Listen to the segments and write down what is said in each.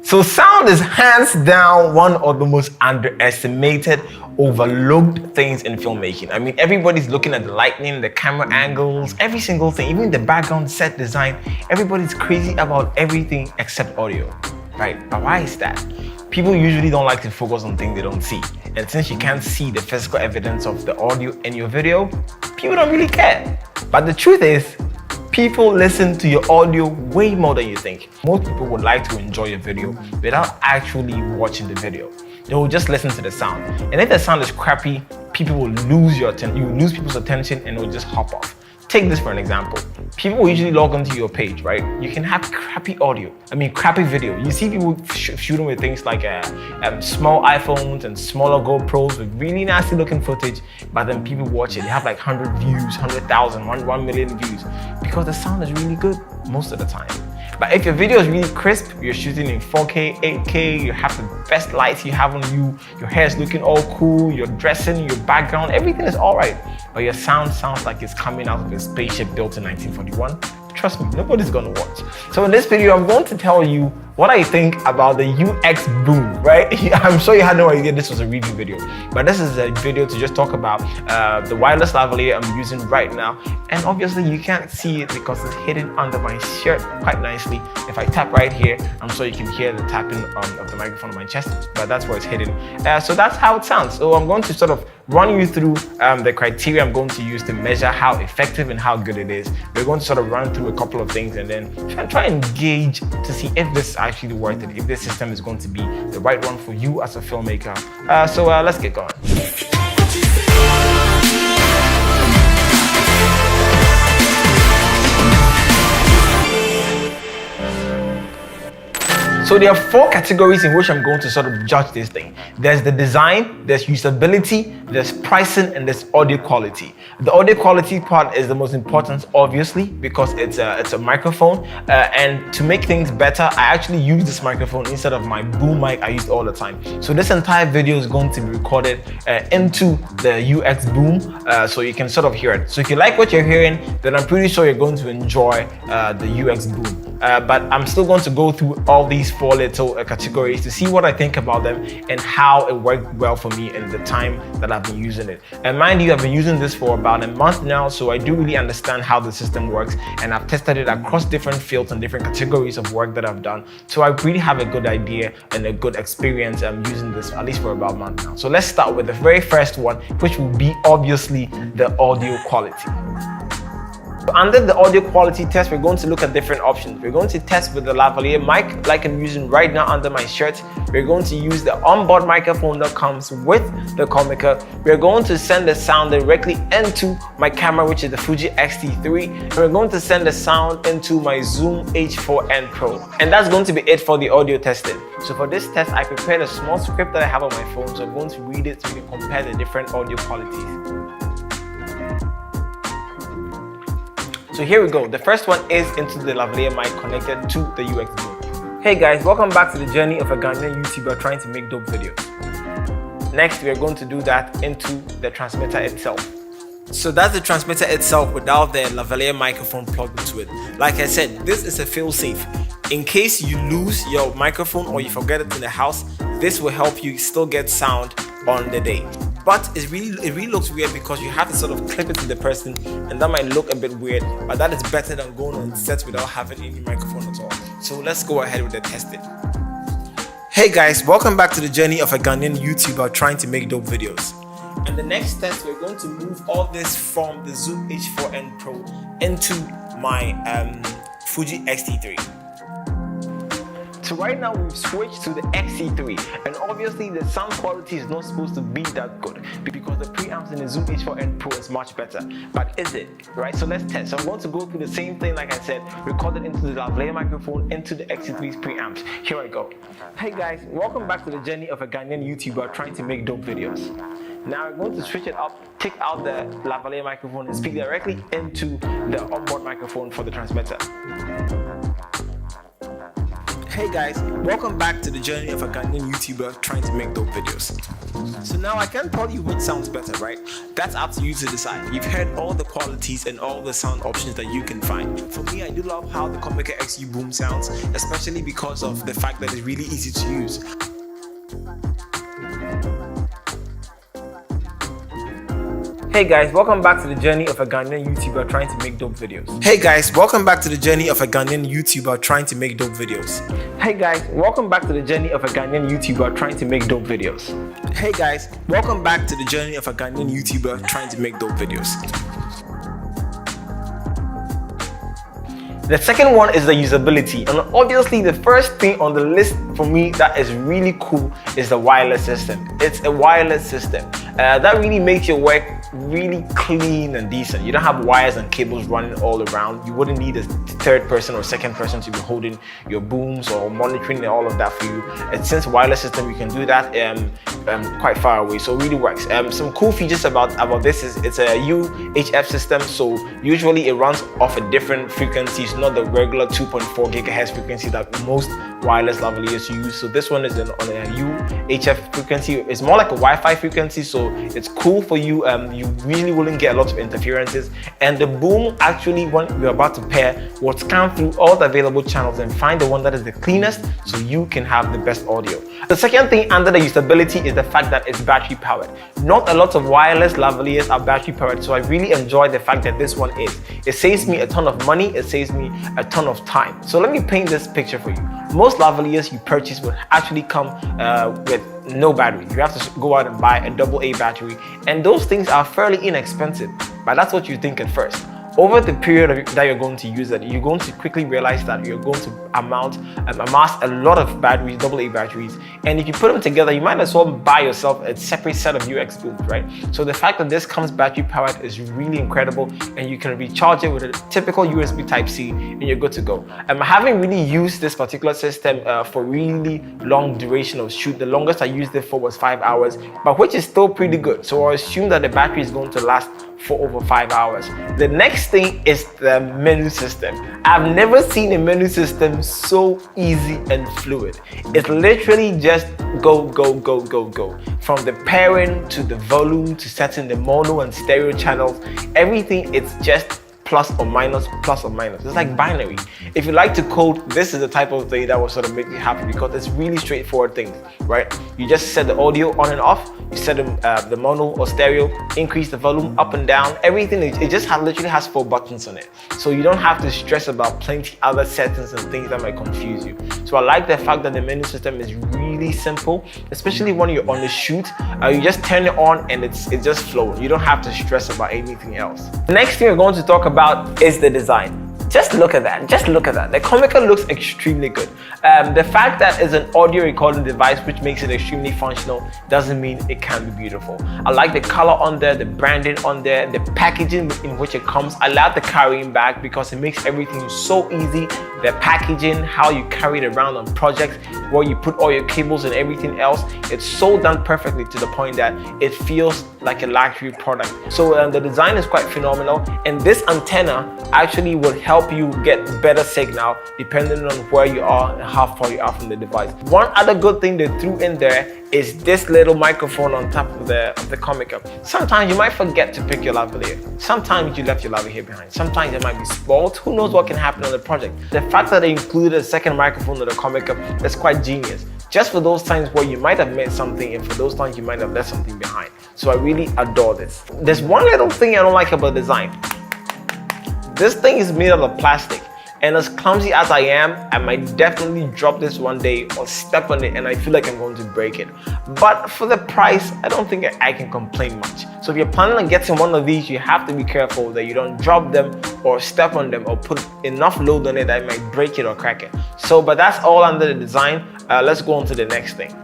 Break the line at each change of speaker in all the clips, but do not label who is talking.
So sound is hands down one of the most underestimated, overlooked things in filmmaking. I mean, everybody's looking at the lighting, the camera angles, every single thing, even the background set design. Everybody's crazy about everything except audio, right? But why is that? People usually don't like to focus on things they don't see. And since you can't see the physical evidence of the audio in your video, people don't really care. But the truth is, people listen to your audio way more than you think. Most people would like to enjoy your video without actually watching the video. They will just listen to the sound. And if the sound is crappy, people will lose your attention. You will lose people's attention and they'll just hop off. Take this for an example. People will usually log onto your page, right? You can have crappy audio. Crappy video. You see people shooting with things like small iPhones and smaller GoPros with really nasty looking footage, but then people watch it. They have like 100 views, 100,000, 1 million views because the sound is really good most of the time. But if your video is really crisp, you're shooting in 4K, 8K, you have the best lights you have on you, your hair is looking all cool, you're dressing, your background, everything is all right. But your sound sounds like it's coming out of a spaceship built in 1941. Trust me, nobody's gonna watch. So in this video, I'm going to tell you what I think about the UX Boom, right? I'm sure you had no idea this was a review video, but this is a video to just talk about the wireless lavalier I'm using right now. And obviously you can't see it because it's hidden under my shirt quite nicely. If I tap right here, I'm sure you can hear the tapping of the microphone on my chest, but that's where it's hidden. So that's how it sounds. So I'm going to sort of run you through the criteria I'm going to use to measure how effective and how good it is. We're going to sort of run through a couple of things and then try and gauge to see if this is actually worth it, if this system is going to be the right one for you as a filmmaker. So let's get going. So there are 4 categories in which I'm going to sort of judge this thing. There's the design, there's usability, there's pricing, and there's audio quality. The audio quality part is the most important, obviously, because it's a microphone. And to make things better, I actually use this microphone instead of my boom mic I use all the time. So this entire video is going to be recorded into the UX Boom, so you can sort of hear it. So if you like what you're hearing, then I'm pretty sure you're going to enjoy the UX Boom. But I'm still going to go through all these 4 little categories to see what I think about them and how it worked well for me in the time that I've been using it. And mind you, I've been using this for about a month now, so I do really understand how the system works, and I've tested it across different fields and different categories of work that I've done. So I really have a good idea and a good experience using this, at least for about a month now. So let's start with the very first one, which will be obviously the audio quality. Under the audio quality test, we're going to look at different options. We're going to test with the lavalier mic like I'm using right now under my shirt. We're going to use the onboard microphone that comes with the Comica. We're going to send the sound directly into my camera, which is the Fuji X-T3. And we're going to send the sound into my Zoom H4n Pro. And that's going to be it for the audio testing. So for this test, I prepared a small script that I have on my phone. So I'm going to read it so we can compare the different audio qualities. So here we go. The first one is into the lavalier mic connected to the UX Boom. Hey guys, welcome back to the journey of a Ghanaian YouTuber trying to make dope videos. Next, we are going to do that into the transmitter itself. So that's the transmitter itself without the lavalier microphone plugged into it. Like I said, this is a fail-safe. In case you lose your microphone or you forget it in the house, this will help you still get sound on the day. But it really looks weird because you have to sort of clip it to the person, and that might look a bit weird, but that is better than going on set without having any microphone at all. So let's go ahead with the testing. Hey guys, welcome back to the journey of a Ghanaian YouTuber trying to make dope videos. And the next test, we're going to move all this from the Zoom H4n Pro into my Fuji X-T3. So right now we've switched to the X-T3, and obviously the sound quality is not supposed to be that good because the preamps in the Zoom H4n Pro is much better. But is it? Right? So let's test. So I'm going to go through the same thing like I said, record it into the lavalier microphone into the X-T3's preamps. Here I go. Hey guys, welcome back to the journey of a Ghanaian YouTuber trying to make dope videos. Now we're going to switch it up, take out the lavalier microphone and speak directly into the onboard microphone for the transmitter. Hey guys, welcome back to the journey of a Ghanaian YouTuber trying to make dope videos. So now I can't tell you which sounds better, right? That's up to you to decide. You've heard all the qualities and all the sound options that you can find. For me, I do love how the Comica X-U boom sounds, especially because of the fact that it's really easy to use. Hey guys, welcome back to the journey of a Ghanaian YouTuber trying to make dope videos. Hey guys, welcome back to the journey of a Ghanaian YouTuber trying to make dope videos. Hey guys, welcome back to the journey of a Ghanaian YouTuber trying to make dope videos. Hey guys, welcome back to the journey of a Ghanaian YouTuber trying to make dope videos. The second one is the usability, and obviously the first thing on the list for me that is really cool is the wireless system. It's a wireless system that really makes your work really clean and decent. You don't have wires and cables running all around. You wouldn't need a third person or second person to be holding your booms or monitoring all of that for you. And since wireless system, you can do that quite far away, so it really works. Some cool features about this is it's a UHF system, so usually it runs off a different frequencies, not the regular 2.4 gigahertz frequency that most wireless lavaliers use. So this one is on a UHF frequency. It's more like a Wi-Fi frequency, so it's cool for you. You really wouldn't get a lot of interferences, and the boom actually, when you're about to pair, will scan through all the available channels and find the one that is the cleanest, so you can have the best audio. The second thing under the usability is the fact that it's battery powered. Not a lot of wireless lavaliers are battery powered, so I really enjoy the fact that this one is. It saves me a ton of money, it saves me a ton of time. So let me paint this picture for you. Most lavaliers you purchase will actually come with no battery. You have to go out and buy a AA battery, and those things are fairly inexpensive, but that's what you think at first. Over the period that you're going to use it, you're going to quickly realize that you're going to amass a lot of batteries, AA batteries, and if you put them together, you might as well buy yourself a separate set of UX booms, right? So the fact that this comes battery powered is really incredible, and you can recharge it with a typical USB Type-C, and you're good to go. I haven't really used this particular system for really long duration of shoot. The longest I used it for was 5 hours, but which is still pretty good. So I assume that the battery is going to last for over 5 hours. The next thing is the menu system. I've never seen a menu system so easy and fluid. It's literally just go, go, go, go, go. From the pairing to the volume to setting the mono and stereo channels, everything, it's just plus or minus, plus or minus. It's like binary. If you like to code, this is the type of thing that will sort of make you happy, because it's really straightforward things, right? You just set the audio on and off, you set the mono or stereo, increase the volume up and down, everything. It just literally has 4 buttons on it. So you don't have to stress about plenty other settings and things that might confuse you. So I like the fact that the menu system is really simple, especially when you're on the shoot. You just turn it on and it's just flowing. You don't have to stress about anything else. The next thing we're going to talk about is the design. Just look at that, just look at that. The Comica looks extremely good. The fact that it's an audio recording device, which makes it extremely functional, doesn't mean it can't be beautiful. I like the color on there, the branding on there, the packaging in which it comes. I love the carrying bag because it makes everything so easy. The packaging, how you carry it around on projects, where you put all your cables and everything else, it's so done perfectly to the point that it feels like a luxury product. So the design is quite phenomenal, and this antenna actually will help you get better signal depending on where you are and how far you are from the device. One other good thing they threw in there is this little microphone on top of the Comica. Sometimes you might forget to pick your lavalier. Sometimes you left your lavalier behind. Sometimes it might be spoiled. Who knows what can happen on the project? The fact that they included a second microphone on the Comica is quite genius. Just for those times where you might have missed something, and for those times you might have left something behind. So I really adore this. There's one little thing I don't like about design. This thing is made out of plastic, and as clumsy as I am, I might definitely drop this one day or step on it and I feel like I'm going to break it. But for the price, I don't think I can complain much. So if you're planning on getting one of these, you have to be careful that you don't drop them or step on them or put enough load on it that it might break it or crack it. So, but that's all under the design. Let's go on to the next thing.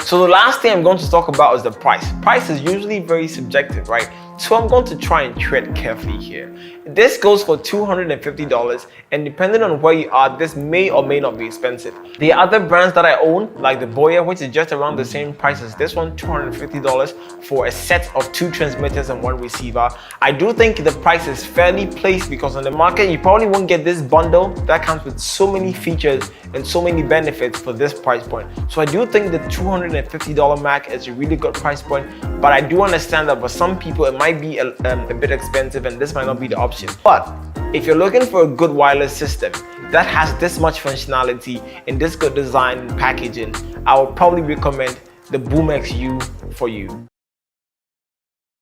So the last thing I'm going to talk about is the price. Price is usually very subjective, right? So I'm going to try and tread carefully here. This goes for $250, and depending on where you are, this may or may not be expensive. The other brands that I own, like the Boya, which is just around the same price as this one, $250 for a set of 2 transmitters and 1 receiver. I do think the price is fairly placed because on the market, you probably won't get this bundle that comes with so many features and so many benefits for this price point. So I do think the $250 Mac is a really good price point, but I do understand that for some people it might be a bit expensive and this might not be the option. But if you're looking for a good wireless system that has this much functionality and this good design and packaging, I would probably recommend the Boom X-U for you.